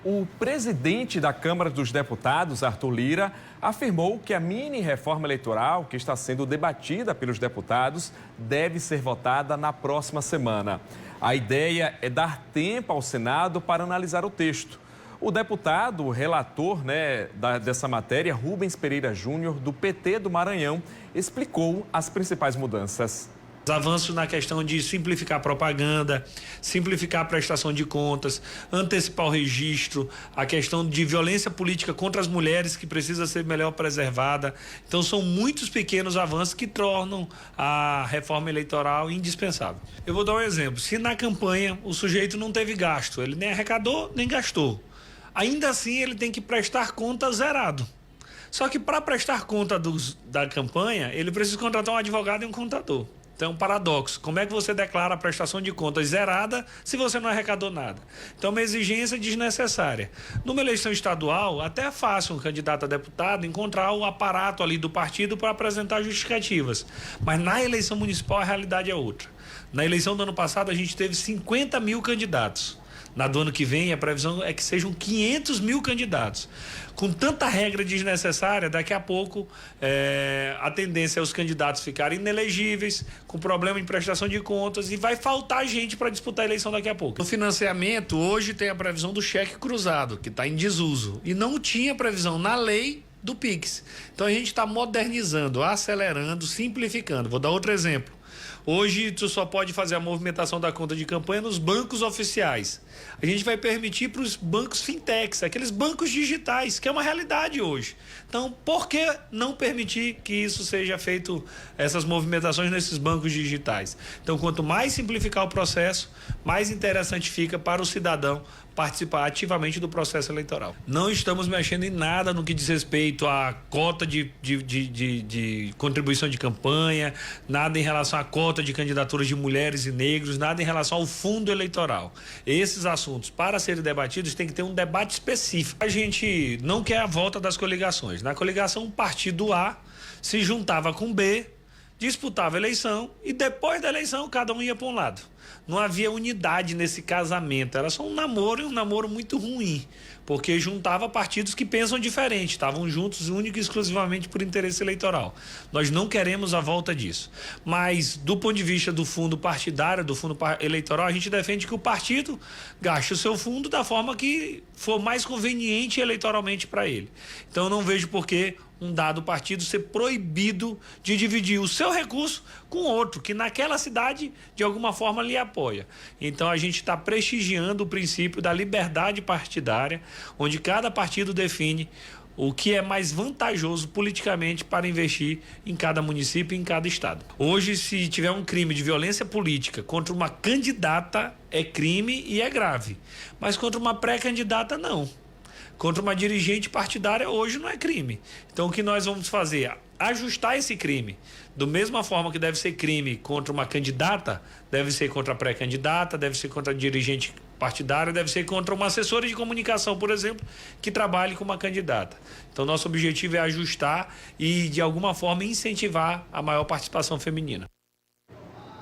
O presidente da Câmara dos Deputados, Arthur Lira, afirmou que a mini-reforma eleitoral que está sendo debatida pelos deputados deve ser votada na próxima semana. A ideia é dar tempo ao Senado para analisar o texto. O deputado, o relator dessa matéria, Rubens Pereira Júnior, do PT do Maranhão, explicou as principais mudanças. Avanços na questão de simplificar a propaganda, simplificar a prestação de contas, antecipar o registro, a questão de violência política contra as mulheres, que precisa ser melhor preservada. Então, são muitos pequenos avanços que tornam a reforma eleitoral indispensável. Eu vou dar um exemplo. Se na campanha o sujeito não teve gasto, ele nem arrecadou, nem gastou, ainda assim ele tem que prestar conta zerado. Só que para prestar conta da campanha, ele precisa contratar um advogado e um contador. Então é um paradoxo. Como é que você declara a prestação de contas zerada se você não arrecadou nada? Então é uma exigência desnecessária. Numa eleição estadual, até é fácil um candidato a deputado encontrar o aparato ali do partido para apresentar justificativas. Mas na eleição municipal a realidade é outra. Na eleição do ano passado a gente teve 50 mil candidatos. Na do ano que vem, a previsão é que sejam 500 mil candidatos. Com tanta regra desnecessária, daqui a pouco a tendência é os candidatos ficarem inelegíveis, com problema em prestação de contas, e vai faltar gente para disputar a eleição daqui a pouco. No financiamento, hoje tem a previsão do cheque cruzado, que está em desuso, e não tinha previsão na lei do Pix. Então a gente está modernizando, acelerando, simplificando. Vou dar outro exemplo. Hoje, tu só pode fazer a movimentação da conta de campanha nos bancos oficiais. A gente vai permitir para os bancos fintechs, aqueles bancos digitais, que é uma realidade hoje. Então, por que não permitir que isso seja feito, essas movimentações nesses bancos digitais? Então, quanto mais simplificar o processo, mais interessante fica para o cidadão participar ativamente do processo eleitoral. Não estamos mexendo em nada no que diz respeito à cota de contribuição de campanha, nada em relação à cota de candidaturas de mulheres e negros, nada em relação ao fundo eleitoral. Esses assuntos, para serem debatidos, tem que ter um debate específico. A gente não quer a volta das coligações. Na coligação, o partido A se juntava com B, disputava a eleição e depois da eleição cada um ia para um lado. Não havia unidade nesse casamento, era só um namoro, e um namoro muito ruim, porque juntava partidos que pensam diferente, estavam juntos único e exclusivamente por interesse eleitoral. Nós não queremos a volta disso. Mas, do ponto de vista do fundo partidário, do fundo eleitoral, a gente defende que o partido gaste o seu fundo da forma que for mais conveniente eleitoralmente para ele. Então, eu não vejo por que um dado partido ser proibido de dividir o seu recurso com outro, que naquela cidade, de alguma forma, lhe apoia. Então, a gente está prestigiando o princípio da liberdade partidária, onde cada partido define o que é mais vantajoso politicamente para investir em cada município e em cada estado. Hoje, se tiver um crime de violência política contra uma candidata, é crime e é grave. Mas contra uma pré-candidata, não. Contra uma dirigente partidária, hoje não é crime. Então, o que nós vamos fazer? Ajustar esse crime. Da mesma forma que deve ser crime contra uma candidata, deve ser contra a pré-candidata, deve ser contra a dirigente partidária, deve ser contra uma assessora de comunicação, por exemplo, que trabalhe com uma candidata. Então, nosso objetivo é ajustar e, de alguma forma, incentivar a maior participação feminina.